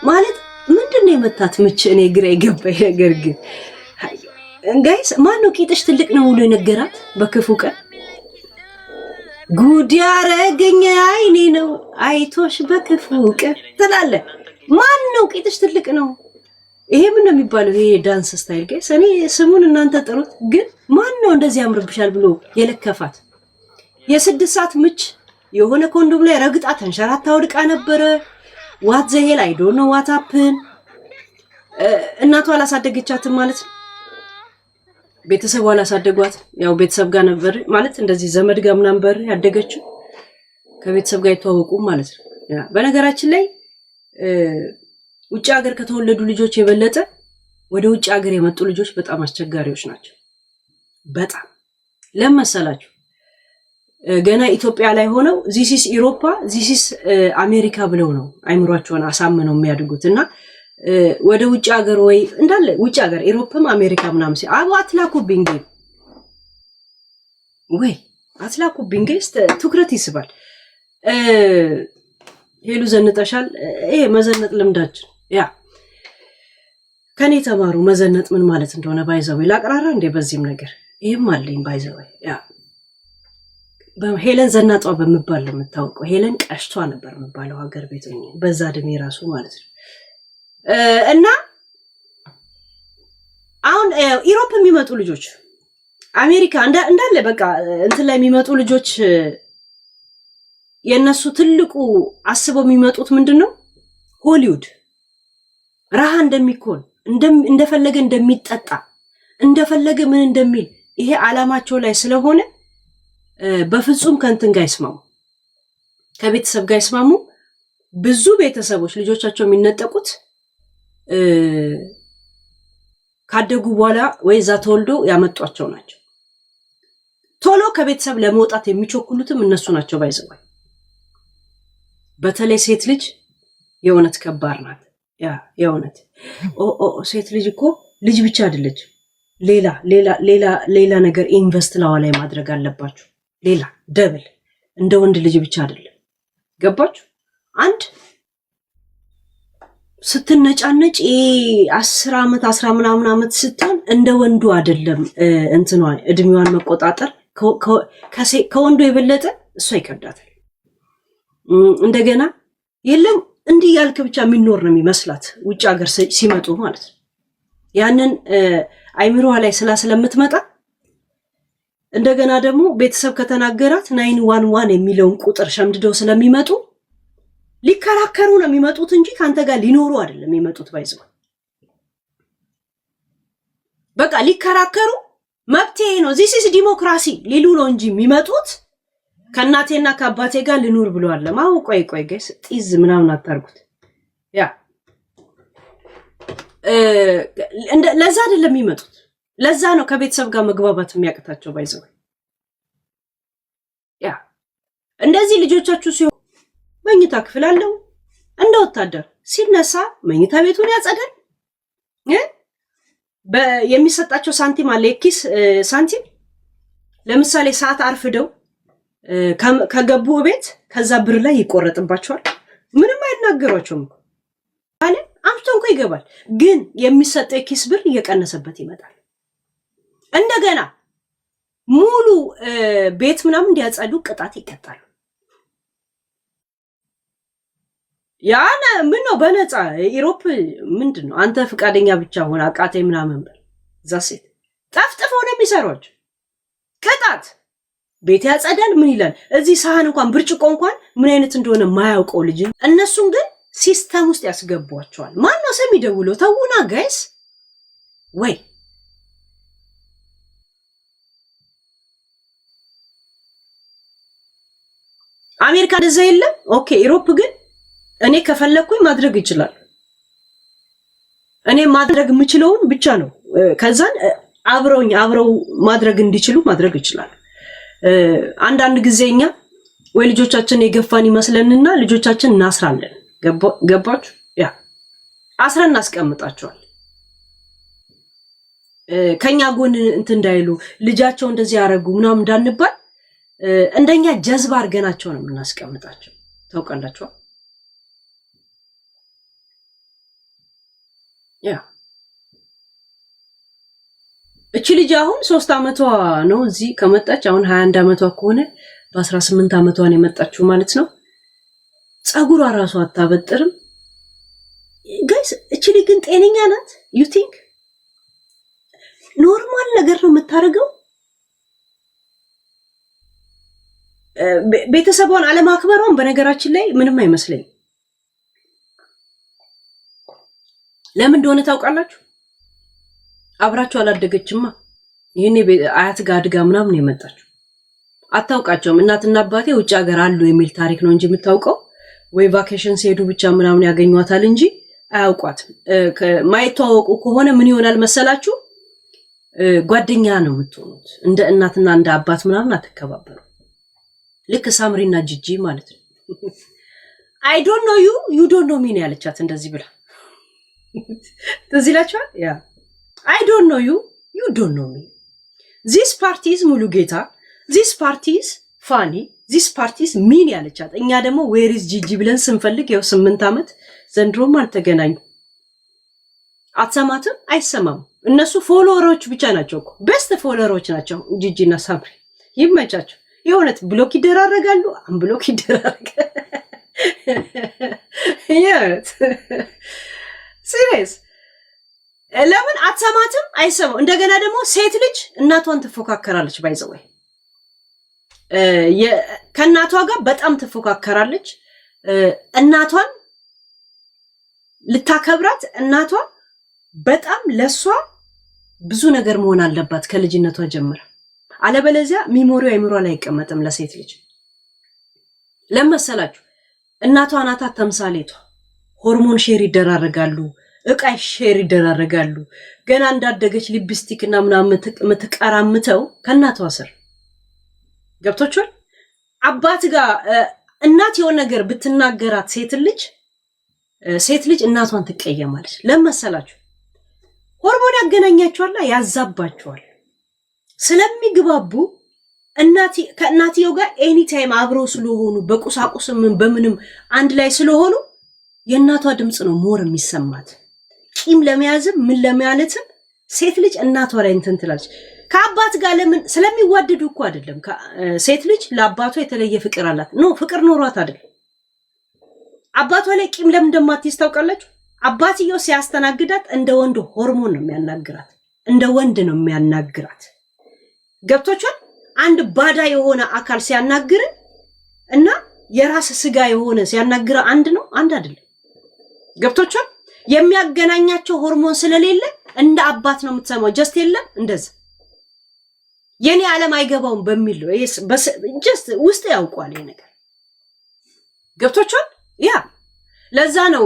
ማለት ምንድነው የመታት ምች እኔ ግራ ይገባኝ ነገር ግን ጋይስ ማን ነው ቂጥሽ ትልቅ ነው ብሎ የነገራት በክፉ ቀን ጉድ ያረገኝ አይኔ ነው አይቶሽ በክፉ ቀን ትላለ ማን ነው ቂጥሽ ትልቅ ነው ይሄ ምን ነው የሚባለው ይሄ ዳንስ ስታይል ጋይስ እኔ ስሙን እናንተ ጥሩት ግን ማን ነው እንደዚህ ያምርብሻል ብሎ የለከፋት የ6 ሰዓት ምች የሆነ ኮንዶም ላይ ረግጣ ተንሸራታ ወድቃ ነበር ዋት ዘ ሄል አይ ዶንት ኖ ዋት ሃፕን እናቷ አላሳደገቻትም ማለት ነው ቤተሰቧ አላሳደጓት ያው ቤተሰብ ጋር ነበር ማለት እንደዚህ ዘመድ ጋር ምናምን ነበር ያደገችው ከቤተሰብ ጋር ይተዋወቁ ማለት ነው ያ በነገራችን ላይ ውጭ ሀገር ከተወለዱ ልጆች የበለጠ ወደ ውጭ ሀገር የመጡ ልጆች በጣም አስቸጋሪዎች ናቸው በጣም ለምሳላችሁ ገና ኢትዮጵያ ላይ ሆነው this is ኢሮፓ this is አሜሪካ ብለው ነው አይምሯቸውን አሳምነው የሚያድጉትና ወደ ውጭ ሀገር ወይ እንዳለ ውጭ ሀገር ኢሮፓም አሜሪካ ምናምን ሲአቡ አትላኩብኝ ወይ አትላኩብኝ ትኩረት ይስባል ሄሉ ዘንጠሻል ይሄ መዘነጥ ልምዳችን ያ ከኔ ተማሩ መዘነጥ ምን ማለት እንደሆነ ባይዘው ላቅራራ እንደ በዚህም ነገር ይሄም አለኝ ባይዘው ያ በሄለን ዘናጣው በመባል ነው የምታውቀው ሄለን ቀሽቷ ነበር የሚባለው ሀገር ቤቱኝ በዛ ደሜ ራሱ ማለት ነው እና አሁን ኢሮፕ የሚመጡ ልጆች አሜሪካ እንዳለ በቃ እንትን ላይ የሚመጡ ልጆች የነሱ ትልቁ አስበው የሚመጡት ምንድነው ሆሊውድ raha እንደሚኮን እንደፈለገ እንደሚጠጣ እንደፈለገ ምን እንደሚል ይሄ አላማቸው ላይ ስለሆነ በፍጹም ከንትን ጋር ይስማሙ ከቤተሰብ ጋር ይስማሙ ብዙ ቤተሰቦች ልጆቻቸው የሚነጠቁት ካደጉ በኋላ ወይ ዛ ተወልዶ ያመጧቸው ናቸው ቶሎ ከቤተሰብ ለመውጣት የሚቾኩሉትም እነሱ ናቸው ባይዘው በተለይ ሴት ልጅ የእውነት ከባድ ናት ያ የእውነት ሴት ልጅ እኮ ልጅ ብቻ አይደለች ሌላ ነገር ኢንቨስት ላይ ማድረግ አለባችሁ ሌላ ደብል እንደ ወንድ ልጅ ብቻ አይደለም ገባችሁ አንድ ስትነጫነጭ 10 አመት 10 ምናምን አመት ስትሆን እንደ ወንዱ አይደለም እንትኗ እድሜዋን መቆጣጠር ከወንዱ የበለጠ እሷ ይከብዳታል እንደገና የለም እንዲህ ያልክ ብቻ የሚኖር ነው የሚመስላት ውጭ ሀገር ሲመጡ ማለት ነው ያንን አይምሮዋ ላይ ስለምትመጣ እንደገና ደግሞ ቤተሰብ ከተናገራት 911 የሚለውን ቁጥር ሸምድደው ስለሚመጡ ሊከራከሩ ነው የሚመጡት እንጂ ካንተ ጋር ሊኖሩ አይደለም የሚመጡት ባይዘው በቃ ሊከራከሩ መብቴ ነው this is ዲሞክራሲ ሊሉ ነው እንጂ የሚመጡት ከናቴና ከአባቴ ጋር ሊኖር ብለዋል ማው ቆይ ጋይስ ጢዝ ምናምን አታርጉት ያ ለዛ አይደለም የሚመጡት ለዛ ነው ከቤተሰብ ጋር መግባባት የሚያቀታቸው ባይዘው ያ እንደዚህ ልጆቻችሁ ሲሆን መኝታ ክፍል አለው እንደ ወታደር ሲነሳ መኝታ ቤቱን ያጸዳል የሚሰጣቸው ሳንቲም አለ የኪስ ሳንቲም ለምሳሌ ሰዓት አርፍደው ከገቡ ቤት ከዛ ብር ላይ ይቆረጥባቸዋል ምንም አይናገሯቸውም አለ አምጥቶ ይገባል ግን የሚሰጠው የኪስ ብር እየቀነሰበት ይመጣል እንደገና ሙሉ ቤት ምናምን እንዲያጸዱ ቅጣት ይቀጣሉ ያና ምን ነው በነፃ ኢሮፕ ምንድነው አንተ ፍቃደኛ ብቻ ሆነ አቃተይ ምናምን በል ዛሴት ጠፍጥፈው ነው የሚሰሩት ቅጣት ቤት ያጸዳል ምን ይላል እዚህ ሳህን እንኳን ብርጭቆ እንኳን ምን አይነት እንደሆነ ማያውቀው ልጅ እነሱን ግን ሲስተም ውስጥ ያስገቧቸዋል ማን ነው ሰሚ ደውሎ ተውና ጋይስ ወይ አሜሪካ እንደዛ የለም ኦኬ ኢሮፕ ግን እኔ ከፈለኩኝ ማድረግ ይችላል እኔ ማድረግ የምችለውን ብቻ ነው ከዛን አብረው ማድረግ እንዲችሉ ማድረግ ይችላል አንዳንድ ጊዜኛ ወይ ልጆቻችን የገፋን ይመስለንና ልጆቻችን እናስራለን ገባችሁ ያ አስረን እናስቀምጣቸዋል ከኛ ጎን እንት እንዳይሉ ልጃቸው እንደዚህ ያረጉ ምናምን እንዳንባል እንደኛ ጀዝባ አርገናቸው ነው እናስቀምጣቸው ታውቃላችሁ ያ እቺ ልጅ አሁን 3 አመቷ ነው እዚህ ከመጣች አሁን 21 አመቷ ከሆነ በ18 አመቷ ነው የመጣችው ማለት ነው። ጸጉሯ ራሱ አታበጥርም ጋይስ። እቺ ልጅ ግን ጤነኛ ናት? ዩ ቲንክ ኖርማል ነገር ነው የምታደርገው? ቤተሰቧን አለማክበሯን በነገራችን ላይ ምንም አይመስለኝም። ለምን እንደሆነ ታውቃላችሁ? አብራችሁ አላደገችማ። ይሄኔ አያት ጋር አድጋ ምናምን የመጣችው አታውቃቸውም። እናትና አባቴ ውጭ ሀገር አሉ የሚል ታሪክ ነው እንጂ የምታውቀው ወይ ቫኬሽን ሲሄዱ ብቻ ምናምን ያገኟታል እንጂ አያውቋትም። ማይተዋወቁ ከሆነ ምን ይሆናል መሰላችሁ? ጓደኛ ነው የምትሆኑት። እንደ እናትና እንደ አባት ምናምን አትከባበሩ። ልክ ሳምሪና ጂጂ ማለት ነው። አይ ዶንት ኖ ዩ ዩ ዶንት ኖ ሚ ነው ያለቻት እንደዚህ ብላ። ትዝላችኋል? ያ አይ ዶንት ኖ ዩ ዩ ዶንት ኖ ሚ ዚስ ፓርቲዝ ሙሉ ጌታ ዚስ ፓርቲዝ ፋኒ ዚስ ፓርቲዝ ሚን ያለቻት። እኛ ደግሞ ዌር ኢዝ ጂጂ ብለን ስንፈልግ ያው 8 አመት ዘንድሮም አልተገናኙ። አትሰማትም? አይሰማም። እነሱ ፎሎወሮች ብቻ ናቸው እኮ ቤስት ፎሎወሮች ናቸው ጂጂና ሳምሪ። ይመቻቸው። የእውነት ብሎክ ይደራረጋሉ፣ አንብሎክ ይደራረጋሉ። የእውነት ሲሪየስ። ለምን አትሰማትም? አይሰማው። እንደገና ደግሞ ሴት ልጅ እናቷን ትፎካከራለች። ባይዘወይ ከእናቷ ጋር በጣም ትፎካከራለች። እናቷን ልታከብራት፣ እናቷ በጣም ለሷ ብዙ ነገር መሆን አለባት ከልጅነቷ ጀምራ። አለበለዚያ ሚሞሪው አይምሯ ላይ አይቀመጥም ለሴት ልጅ። ለመሰላችሁ እናቷ ናታ ተምሳሌቷ። ሆርሞን ሼር ይደራረጋሉ፣ እቃ ሼር ይደራረጋሉ። ገና እንዳደገች ሊፕስቲክ እና ምናምን የምትቀራምተው ከእናቷ ስር ገብቶቿል። አባት ጋር እናት የሆነ ነገር ብትናገራት ሴት ልጅ እናቷን ትቀየማለች። ለመሰላችሁ ሆርሞን ያገናኛቸዋል፣ ያዛባቸዋል። ስለሚግባቡ ከእናትየው ጋር ኤኒ ታይም አብረው ስለሆኑ በቁሳቁስም በምንም አንድ ላይ ስለሆኑ የእናቷ ድምጽ ነው ሞር የሚሰማት። ቂም ለመያዝም ምን ለማለትም ሴት ልጅ እናቷ ላይ እንትን ትላለች። ከአባት ጋር ለምን ስለሚዋደዱ እኮ አይደለም። ሴት ልጅ ለአባቷ የተለየ ፍቅር አላት። ኖ ፍቅር ኖሯት አይደለም። አባቷ ላይ ቂም ለምን እንደማትይዝ ታውቃላችሁ? አባትየው ሲያስተናግዳት እንደ ወንድ ሆርሞን ነው የሚያናግራት፣ እንደ ወንድ ነው የሚያናግራት። ገብቶቿል? አንድ ባዳ የሆነ አካል ሲያናግር እና የራስ ስጋ የሆነ ሲያናግር አንድ ነው? አንድ አይደለም። ገብቶቿል? የሚያገናኛቸው ሆርሞን ስለሌለ እንደ አባት ነው የምትሰማው። ጀስት የለም እንደዚህ የኔ ዓለም አይገባውም በሚል ነው ጀስት ውስጥ ያውቋል ይሄ ነገር። ገብቶቿል? ያ ለዛ ነው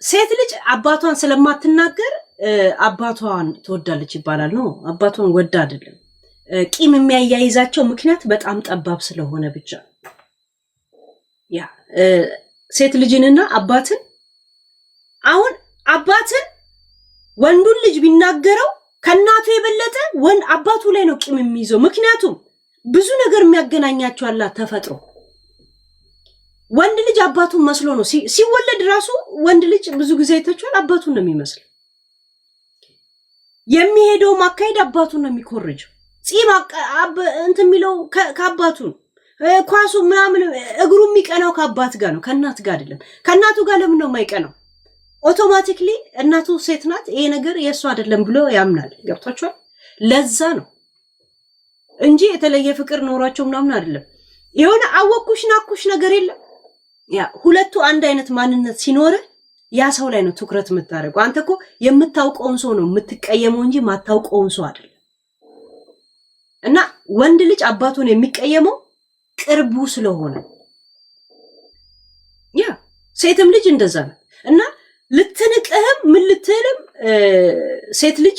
ሴት ልጅ አባቷን ስለማትናገር አባቷን ትወዳለች ይባላል። ነው አባቷን ወዳ አይደለም። ቂም የሚያያይዛቸው ምክንያት በጣም ጠባብ ስለሆነ ብቻ። ያ ሴት ልጅንና አባትን አሁን አባትን ወንዱን ልጅ ቢናገረው ከናቱ የበለጠ አባቱ ላይ ነው ቂም የሚይዘው። ምክንያቱም ብዙ ነገር የሚያገናኛቸው አላ ተፈጥሮ። ወንድ ልጅ አባቱን መስሎ ነው ሲወለድ ራሱ ወንድ ልጅ ብዙ ጊዜ አይታችኋል፣ አባቱን ነው የሚመስለው። የሚሄደው ማካሄድ አባቱን ነው የሚኮርጀው። ጺም እንትን የሚለው ከአባቱ ነው። ኳሱ ምናምን እግሩ የሚቀናው ከአባት ጋር ነው፣ ከእናት ጋር አይደለም። ከእናቱ ጋር ለምን ነው የማይቀናው? ኦቶማቲክሊ እናቱ ሴት ናት፣ ይሄ ነገር የእሱ አይደለም ብሎ ያምናል። ገብቷችኋል? ለዛ ነው እንጂ የተለየ ፍቅር ኖሯቸው ምናምን አይደለም። የሆነ አወኩሽ ናኩሽ ነገር የለም። ያ ሁለቱ አንድ አይነት ማንነት ሲኖር ያ ሰው ላይ ነው ትኩረት የምታደርገው። አንተ እኮ የምታውቀውን ሰው ነው የምትቀየመው እንጂ ማታውቀውን ሰው አይደለም። እና ወንድ ልጅ አባቱን የሚቀየመው ቅርቡ ስለሆነ፣ ያ ሴትም ልጅ እንደዛ ነው። እና ልትንቅህም ምን ልትልም ሴት ልጅ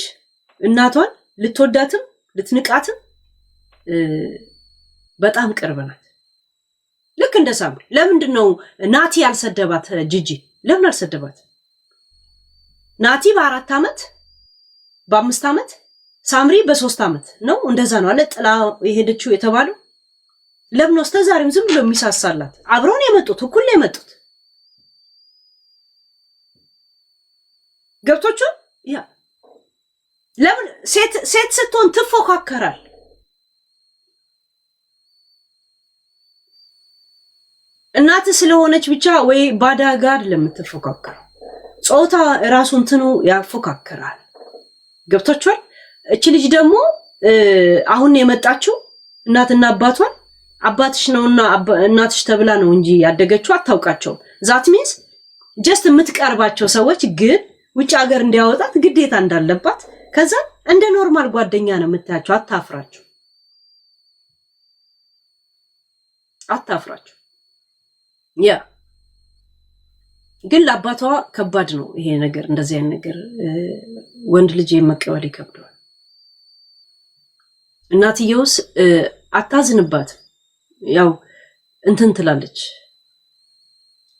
እናቷን ልትወዳትም ልትንቃትም በጣም ቅርብ ናት። ልክ እንደ ሳምሪ። ለምንድን ነው ናቲ ያልሰደባት? ጂጂ ለምን አልሰደባት? ናቲ በ4 ዓመት በ5 ዓመት ሳምሪ በ3 ዓመት ነው። እንደዛ ነው አለ ጥላ የሄደችው የተባለው። ለምን ነው ዛሬም ዝም ብሎ የሚሳሳላት? አብረውን የመጡት እኩል የመጡት ገብቶቹ ያ ለምን ሴት ስትሆን ትፎካከራል። እናት ስለሆነች ብቻ ወይ ባዳ ጋር ለምትፎካከር ጾታ ራሱ እንትኑ ያፎካከራል። ገብቶቿል። እቺ ልጅ ደግሞ አሁን የመጣችው እናትና አባቷን አባትሽ ነውና እናትሽ ተብላ ነው እንጂ ያደገችው አታውቃቸውም። ዛት ሚንስ ጀስት የምትቀርባቸው ሰዎች ግን ውጭ ሀገር እንዲያወጣት ግዴታ እንዳለባት ከዛ እንደ ኖርማል ጓደኛ ነው የምታያቸው። አታፍራቸው። ያ ግን ለአባቷ ከባድ ነው ይሄ ነገር። እንደዚህ አይነት ነገር ወንድ ልጅ መቀበል ይከብደዋል። እናትየውስ አታዝንባት፣ ያው እንትን ትላለች፣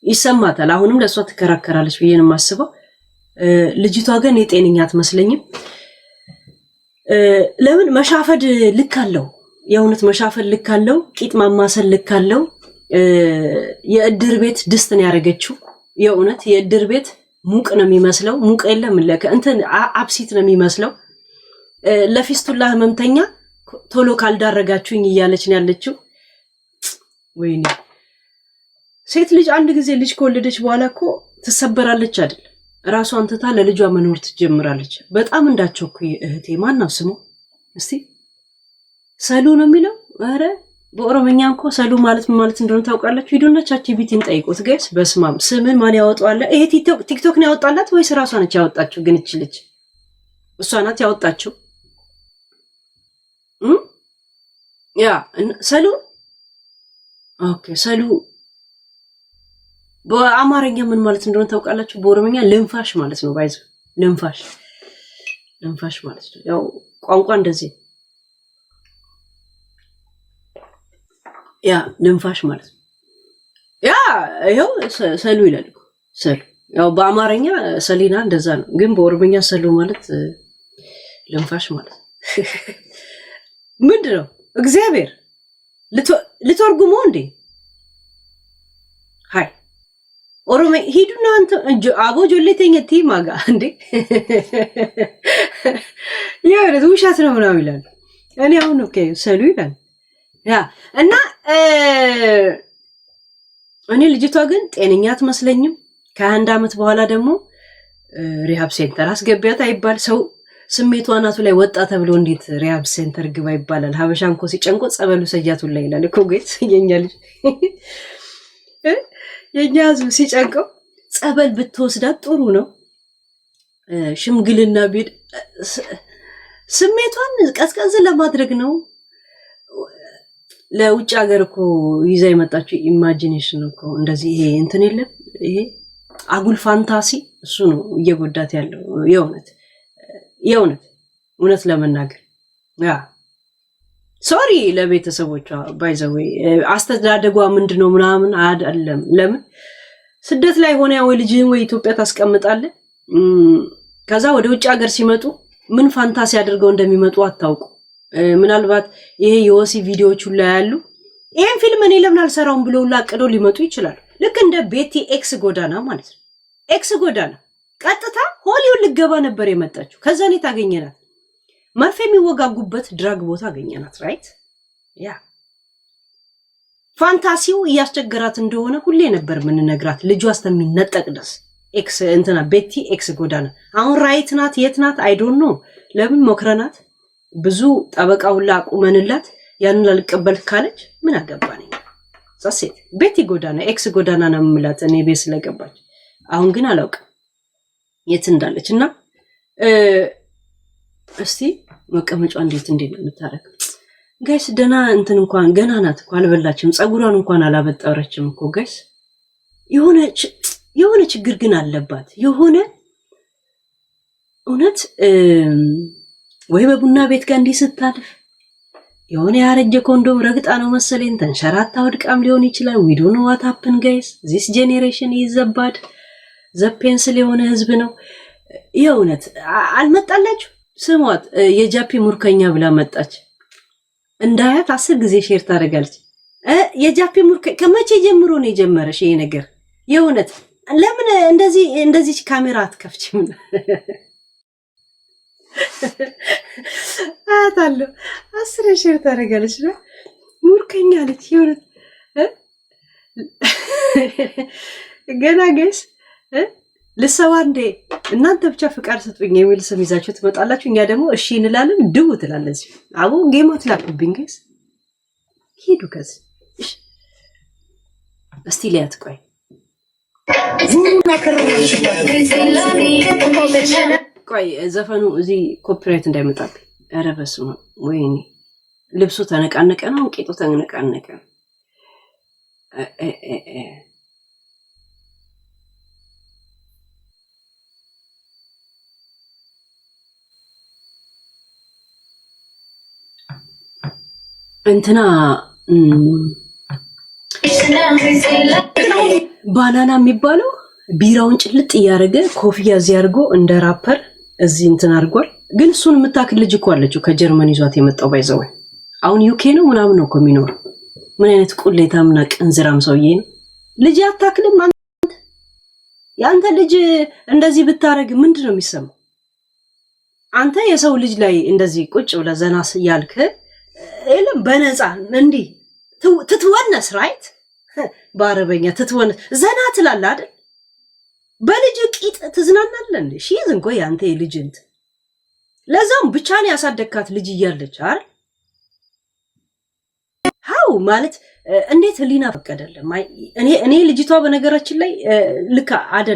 ይሰማታል። አሁንም ለሷ ትከራከራለች ብዬ ነው የማስበው። ልጅቷ ግን የጤነኛ አትመስለኝም። ለምን መሻፈድ ልክ አለው፣ የእውነት መሻፈድ ልክ አለው፣ ቂጥ ማማሰል ልክ አለው። የእድር ቤት ድስት ነው ያደረገችው። የእውነት የእድር ቤት ሙቅ ነው የሚመስለው። ሙቅ የለም ለከ እንትን አብሲት ነው የሚመስለው። ለፊስቱላ ህመምተኛ ቶሎ ካልዳረጋችሁኝ እያለች ነው ያለችው። ወይኔ ሴት ልጅ አንድ ጊዜ ልጅ ከወለደች በኋላ እኮ ትሰበራለች አይደል? ራሷን ትታ ለልጇ መኖር ትጀምራለች። በጣም እንዳቸኩኝ እህቴ። ማናው ስሙ እስቲ? ሰሉ ነው የሚለው። አረ በኦሮምኛ እኮ ሰሉ ማለት ምን ማለት እንደሆነ ታውቃላችሁ? ሂዱና ቻትጂፒቲን ጠይቁት ጋይስ። በስማም ስምን ማን ያወጣዋል? ይሄ ቲክቶክ ነው ያወጣላት ወይስ ራሷ ነች ያወጣችው? ግን እቺ ልጅ እሷ ናት ያወጣችው። ያ ሰሉ ኦኬ። ሰሉ በአማርኛ ምን ማለት እንደሆነ ታውቃላችሁ? በኦሮምኛ ልንፋሽ ማለት ነው። ባይዘ ልንፋሽ ማለት ነው። ያው ቋንቋ እንደዚህ ያ ልንፋሽ ማለት ነው። ያ ይሄው ሰሉ ይላል እኮ ሰሉ። ያው በአማርኛ ሰሊና እንደዛ ነው፣ ግን በኦሮምኛ ሰሉ ማለት ልንፋሽ ማለት ምንድነው? እግዚአብሔር ልትወርጉሞ እንዴ? ሃይ ኦሮሞ ሂዱና አንተ አቦ ጆሌተኛ ቲማጋ እንዴ የሆነ ውሻት ነው ምናምን ይላል። እኔ አሁን ኦኬ ሰሉ ይላል ያ እና እኔ ልጅቷ ግን ጤነኛ አትመስለኝም። ከአንድ አመት በኋላ ደግሞ ሪሃብ ሴንተር አስገቢያት አይባል ሰው ስሜቷ ናቱ ላይ ወጣ ተብሎ እንዴት ሪሃብ ሴንተር ግባ ይባላል? ሀበሻን እኮ ሲጨንቆ ጸበሉ ሰጃቱን ላይ ይላል እኮ ጋይስ። የኛ ልጅ የኛ ህዝብ ሲጨንቀው ጸበል ብትወስዳት ጥሩ ነው። ሽምግልና ቢድ ስሜቷን ቀዝቀዝ ለማድረግ ነው። ለውጭ ሀገር እኮ ይዛ የመጣችው ኢማጂኔሽን እኮ እንደዚህ ይሄ እንትን የለም ይሄ አጉል ፋንታሲ እሱ ነው እየጎዳት ያለው። የእውነት ለመናገር ያ ሶሪ ለቤተሰቦቿ ባይዘዌ አስተዳደጓ ምንድነው ምናምን አይደለም። ለምን ስደት ላይ ሆነ ወይ ልጅህን ወይ ኢትዮጵያ ታስቀምጣለህ። ከዛ ወደ ውጭ ሀገር ሲመጡ ምን ፋንታሲ አድርገው እንደሚመጡ አታውቁ። ምናልባት ይሄ የወሲ ቪዲዮዎች ሁሉ ያሉ ይሄን ፊልም እኔ ለምን አልሰራውም ብለው ላቀደው ሊመጡ ይችላል። ልክ እንደ ቤቲ ኤክስ ጎዳና ማለት ነው። ኤክስ ጎዳና ቀጥታ ሆሊውድ ልገባ ነበር የመጣችው። ከዛ ነው ታገኘናት። መርፌ የሚወጋጉበት ድራግ ቦታ አገኘናት። ራይት ያ ፋንታሲው እያስቸገራት እንደሆነ ሁሌ ነበር የምንነግራት ልጇ እስከሚነጠቅ ድረስ። ኤክስ እንትና ቤቲ ኤክስ ጎዳና አሁን ራይት ናት የት ናት? አይ ዶንት ኖ። ለምን ሞክረናት ብዙ ጠበቃውላ አቁመንላት ያንን አልቀበል ካለች ምን አገባኝ። ዛሴት ቤቲ ጎዳና ኤክስ ጎዳና ነው የምላት እኔ ቤት ስለገባች። አሁን ግን አላውቅም የት እንዳለች እና እስቲ መቀመጫ እንዴት እንደምታረግ ጋይስ። ደና እንትን እንኳን ገና ናት እኮ አልበላችም። ጸጉሯን እንኳን አላበጠረችም እኮ ጋይስ። የሆነ ችግር ግን አለባት። የሆነ እውነት ወይ በቡና ቤት ጋር እንዲህ ስታልፍ የሆነ ያረጀ ኮንዶም ረግጣ ነው መሰለኝ ተንሸራታ ወድቃም ሊሆን ይችላል። ዊ ዶንት ኖ ዋት ሃፕን ጋይስ። ዚስ ጄኔሬሽን ኢዝ ባድ ዘፔንስል የሆነ ህዝብ ነው። የእውነት አልመጣላችሁ ስሟት። የጃፒ ሙርከኛ ብላ መጣች። እንዳያት 10 ጊዜ ሼር ታደርጋለች። የጃፒ ሙርከኛ ከመቼ ጀምሮ ነው የጀመረሽ ይሄ ነገር? የእውነት ለምን እንደዚህ ካሜራ አትከፍቺም? አታለው 10 ሺህ ታደርጋለች ነው ሙርከኛ ልጅ ይወርድ ገና ገስ ልሰዋ እንዴ እናንተ ብቻ ፍቃድ ስጡኝ የሚል ስም ይዛችሁ ትመጣላችሁ። እኛ ደግሞ እሺ እንላለን። ድው ትላለች። አቦ ጌማት ላኩብኝ ገስ ሂዱ ከዚህ እስቲ ሊያት ቆይ ቆይ ዘፈኑ እዚህ ኮፒራይት እንዳይመጣብኝ። ኧረ በስመ አብ ወይኔ ልብሱ ተነቃነቀ ነው ቄጡ ተነቃነቀ። እንትና ባናና የሚባለው ቢራውን ጭልጥ እያደረገ ኮፍያ እዚህ አድርጎ እንደ ራፐር እዚህ እንትን አድርጓል። ግን እሱን የምታክል ልጅ እኮ አለችው ከጀርመን ይዟት የመጣው ባይዘው አሁን ዩኬ ነው ምናምን ነው እኮ የሚኖረው። ምን አይነት ቁሌታምና ቅንዝራም ሰውዬ ነው። ልጅ አታክልም አንተ። ያንተ ልጅ እንደዚህ ብታረግ ምንድነው የሚሰማው? አንተ የሰው ልጅ ላይ እንደዚህ ቁጭ ብለህ ዘና ያልክ የለም በነፃ እንዲህ ትትወነስ ራይት በአረበኛ ትትወነስ ዘና ትላለህ አይደል? በልጅ ቂጥ ትዝናናለህ እንዴ? ሺዝ እንኳ ያንተ የልጅ እንት ለዛም ብቻን ያሳደግካት ልጅ እያለች አይደል? ሃው ማለት እንዴት ህሊና ፈቀደልህ? እኔ ልጅቷ በነገራችን ላይ ልክ አይደል